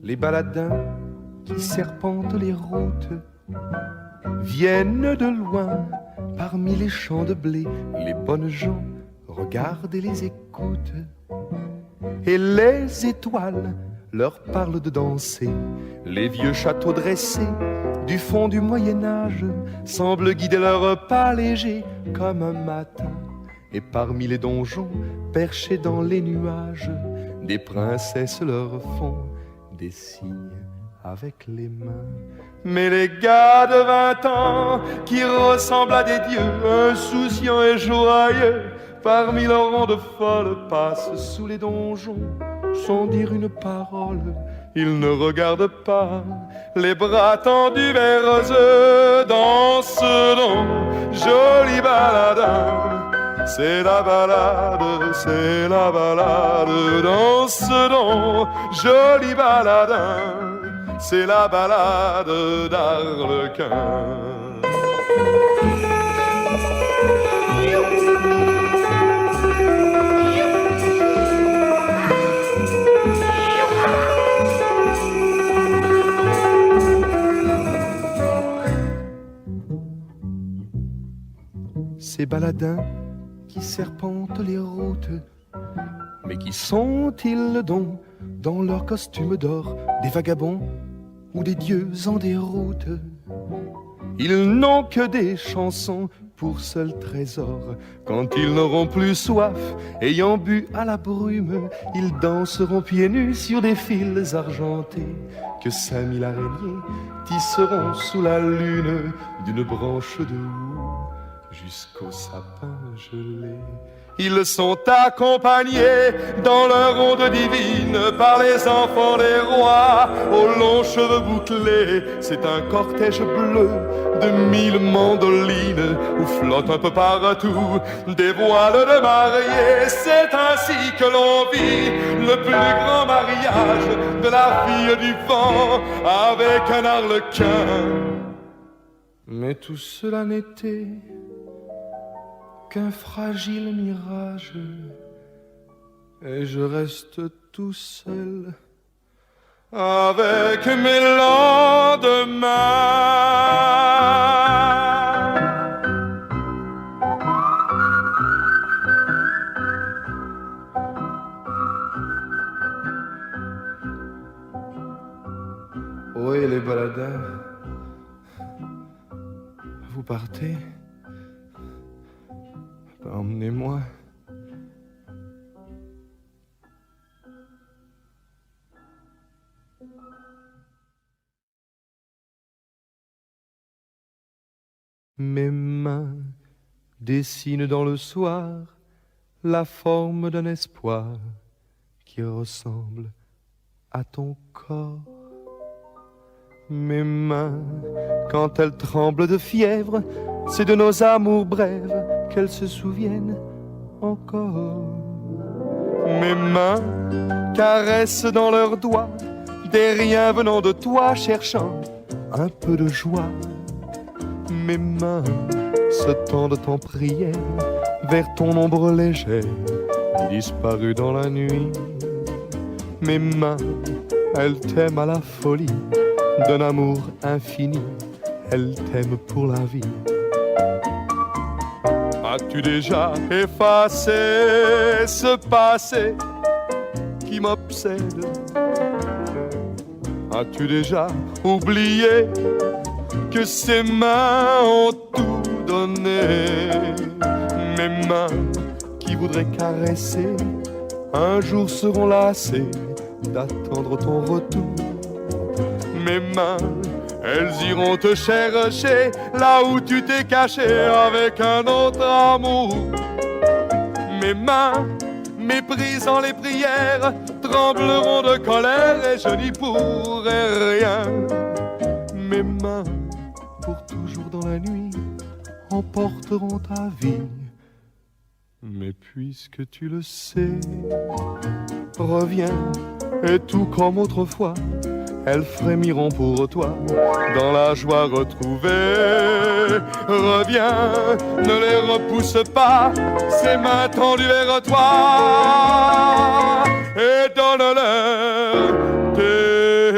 Les baladins qui serpentent les routes viennent de loin parmi les champs de blé. Les bonnes gens regardent et les écoutent, et les étoiles leur parlent de danser. Les vieux châteaux dressés du fond du Moyen-Âge semblent guider leurs pas légers comme un matin. Et parmi les donjons perchés dans les nuages, des princesses leur font des signes avec les mains. Mais les gars de 20 ans qui ressemblent à des dieux, insouciants et joyeux, parmi leurs rondes folles, passent sous les donjons sans dire une parole. Ils ne regardent pas, les bras tendus vers eux, dansent donc, joli baladin. C'est la balade, c'est la balade, danse donc, joli baladin. C'est la balade d'Arlequin. Ces baladins qui serpentent les routes, mais qui sont-ils donc dans leur costume d'or, des vagabonds ou des dieux en déroute? Ils n'ont que des chansons pour seul trésor. Quand ils n'auront plus soif, ayant bu à la brume, ils danseront pieds nus sur des fils argentés que 5000 araignées tisseront sous la lune, d'une branche de houx jusqu'au sapin gelé. Ils sont accompagnés dans leur ronde divine par les enfants des rois aux longs cheveux bouclés. C'est un cortège bleu de 1000 mandolines où flottent un peu partout des voiles de mariés. C'est ainsi que l'on vit le plus grand mariage de la fille du vent avec un arlequin. Mais tout cela n'était qu'un fragile mirage, et je reste tout seul avec mes lendemains. Oui, les baladins, vous partez? Emmenez-moi. Mes mains dessinent dans le soir la forme d'un espoir qui ressemble à ton corps. Mes mains, quand elles tremblent de fièvre, c'est de nos amours brèves qu'elles se souviennent encore. Mes mains caressent dans leurs doigts des riens venant de toi, cherchant un peu de joie. Mes mains se tendent en prière vers ton ombre légère, disparue dans la nuit. Mes mains, elles t'aiment à la folie d'un amour infini, elles t'aiment pour la vie. As-tu déjà effacé ce passé qui m'obsède? As-tu déjà oublié que ces mains ont tout donné? Mes mains qui voudraient caresser un jour seront lassées d'attendre ton retour. Mes mains, elles iront te chercher là où tu t'es caché avec un autre amour. Mes mains, méprisant les prières, trembleront de colère et je n'y pourrai rien. Mes mains, pour toujours dans la nuit, emporteront ta vie. Mais puisque tu le sais, reviens et tout comme autrefois, elles frémiront pour toi dans la joie retrouvée. Reviens, ne les repousse pas, ces mains tendues vers toi, et donne-leur tes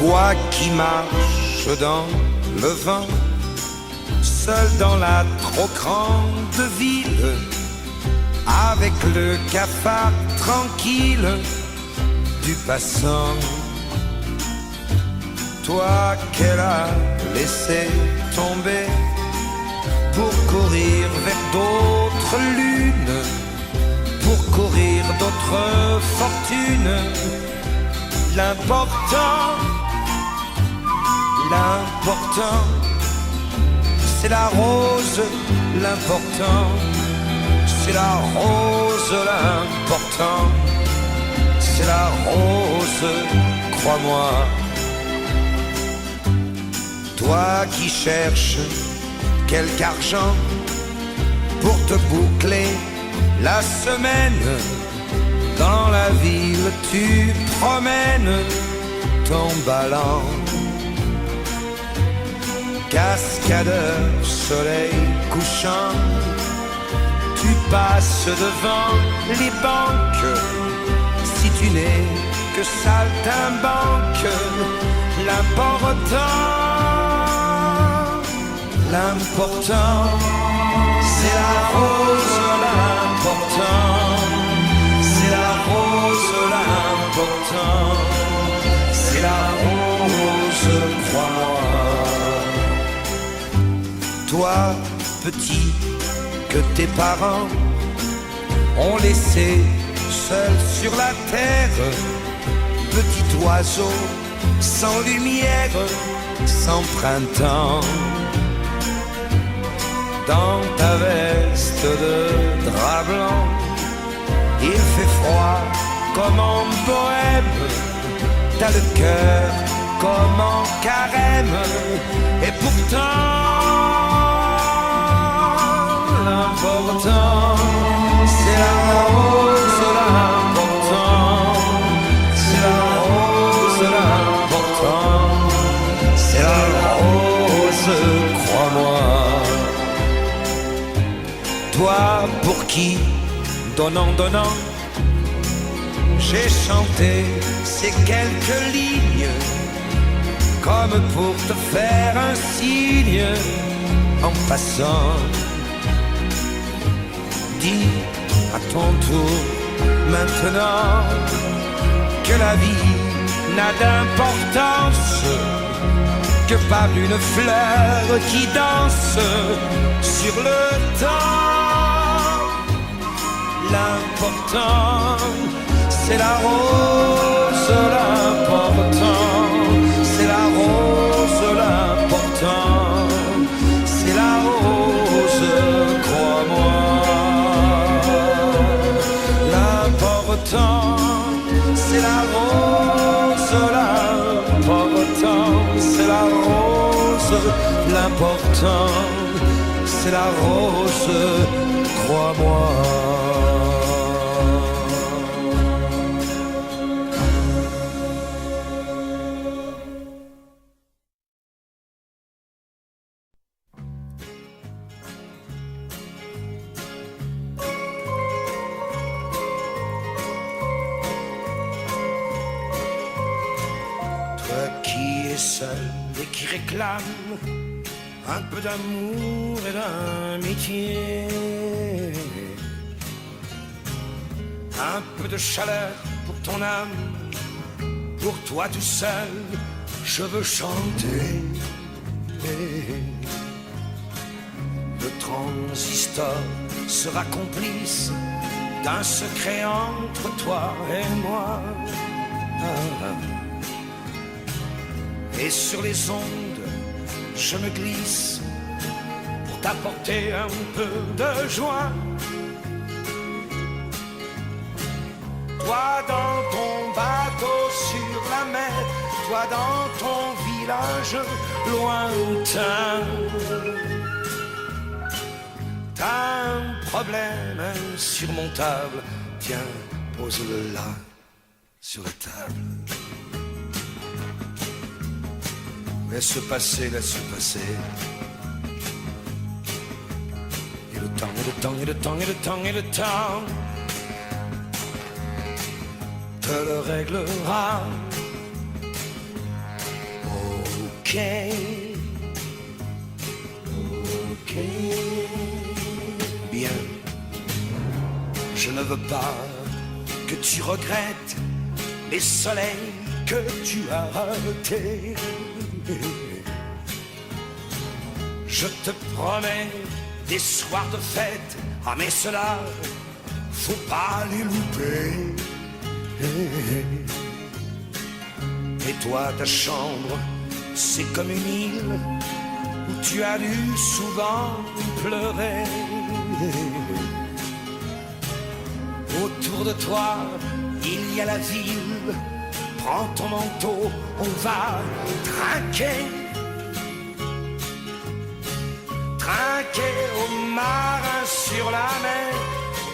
Toi qui marches dans le vent, seul dans la trop grande ville, avec le cafard tranquille du passant. Toi qu'elle a laissé tomber pour courir vers d'autres lunes, pour courir d'autres fortunes. L'important, l'important, c'est la rose. L'important, c'est la rose. L'important, c'est la rose, crois-moi. Toi qui cherches quelque argent pour te boucler la semaine, dans la ville tu promènes ton ballon. Cascadeur, soleil couchant, tu passes devant les banques. Si tu n'es que saltimbanque, l'important, l'important, c'est la rose. L'important, c'est la rose. L'important, c'est la rose, crois-moi. Toi, petit, que tes parents ont laissé seul sur la terre, petit oiseau sans lumière, sans printemps. Dans ta veste de drap blanc, il fait froid comme en bohème. T'as le cœur comme en carême. Et pourtant, l'important, c'est la rose. L'important, c'est la rose. L'important, c'est la rose, crois-moi. Toi pour qui, donnant, donnant, j'ai chanté ces quelques lignes, comme pour te faire un signe en passant. Dis à ton tour maintenant que la vie n'a d'importance que par une fleur qui danse sur le temps. L'important, c'est la rose. L'important, c'est la rose. L'important, c'est la rose, crois-moi. L'important, c'est la rose. L'important, c'est la rose. L'important, c'est la rose, crois-moi. Seul et qui réclame un peu d'amour et d'amitié, un peu de chaleur pour ton âme, pour toi tout seul, je veux chanter. Le transistor sera complice d'un secret entre toi et moi. Et sur les ondes, je me glisse pour t'apporter un peu de joie. Toi dans ton bateau sur la mer, toi dans ton village lointain. T'as un problème insurmontable, tiens, pose-le là, sur la table. Laisse passer, laisse passer. Et le temps, et le temps, et le temps, et le temps, et le temps te le réglera. ok, ok, bien. Je ne veux pas que tu regrettes les soleils que tu as ratés. Je te promets des soirs de fête, ah mais cela, faut pas les louper. Et toi, ta chambre, c'est comme une île où tu as dû souvent pleurer. Autour de toi, il y a la ville. Prends ton manteau, on va trinquer. Trinquer aux marins sur la mer,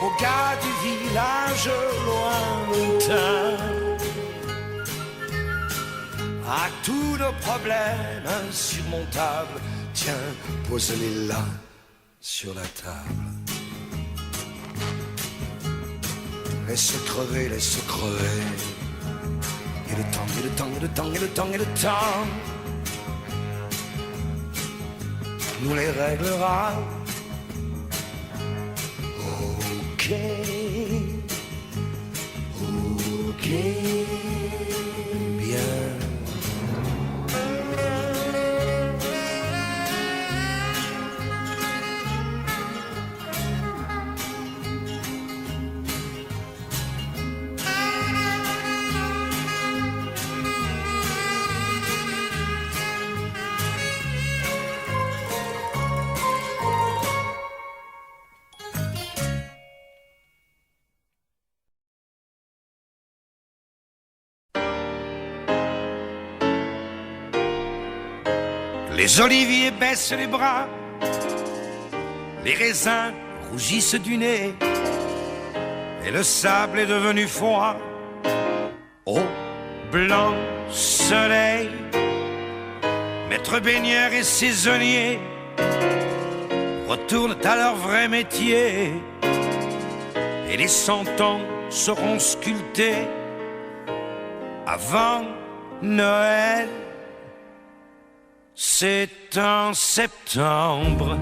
aux gars du village lointain. À tous nos problèmes insurmontables, tiens, pose-les là, sur la table. Laisse crever, laisse crever. Et le temps, et le temps, et le temps, et le temps, et le temps nous les réglera. Ok, ok, bien. Les oliviers baissent les bras, les raisins rougissent du nez, et le sable est devenu froid au blanc soleil. Maître baigneur et saisonnier retournent à leur vrai métier, et les 100 ans seront sculptés avant Noël. C'est en septembre,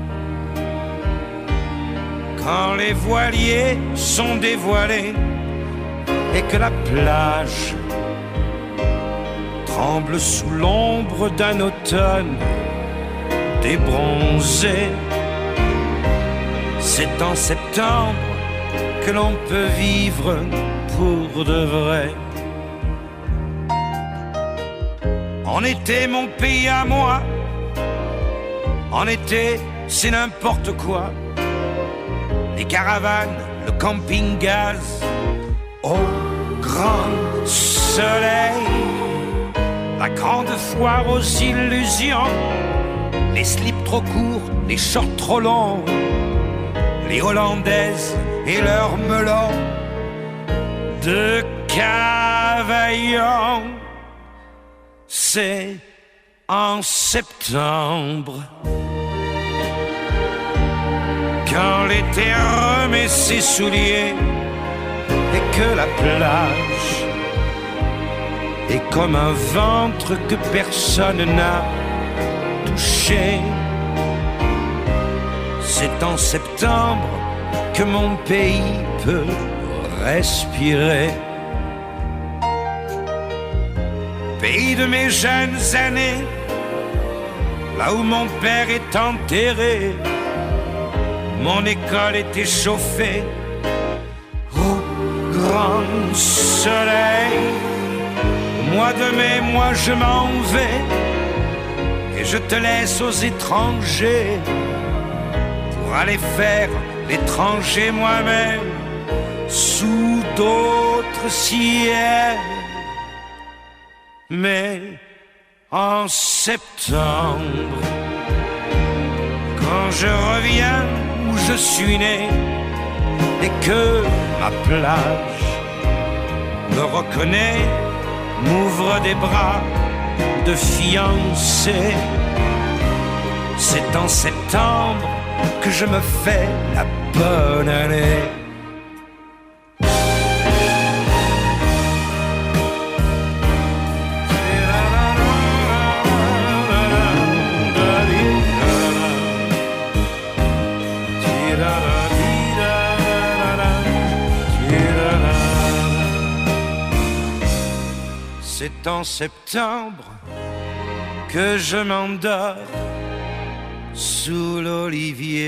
quand les voiliers sont dévoilés et que la plage tremble sous l'ombre d'un automne débronzé. C'est en septembre que l'on peut vivre pour de vrai. En été, mon pays à moi, en été, c'est n'importe quoi. Les caravanes, le camping-gaz, au grand soleil, la grande foire aux illusions, les slips trop courts, les shorts trop longs, les hollandaises et leurs melons de Cavaillon. C'est en septembre, quand l'été remet ses souliers et que la plage est comme un ventre que personne n'a touché. C'est en septembre que mon pays peut respirer. Pays de mes jeunes années, là où mon père est enterré, mon école était chauffée au grand soleil. Au mois de mai, moi je m'en vais et je te laisse aux étrangers pour aller faire l'étranger moi-même sous d'autres ciels. Mais en septembre, quand je reviens où je suis né et que ma plage me reconnaît, m'ouvre des bras de fiancé, c'est en septembre que je me fais la bonne année. C'est en septembre que je m'endors sous l'olivier.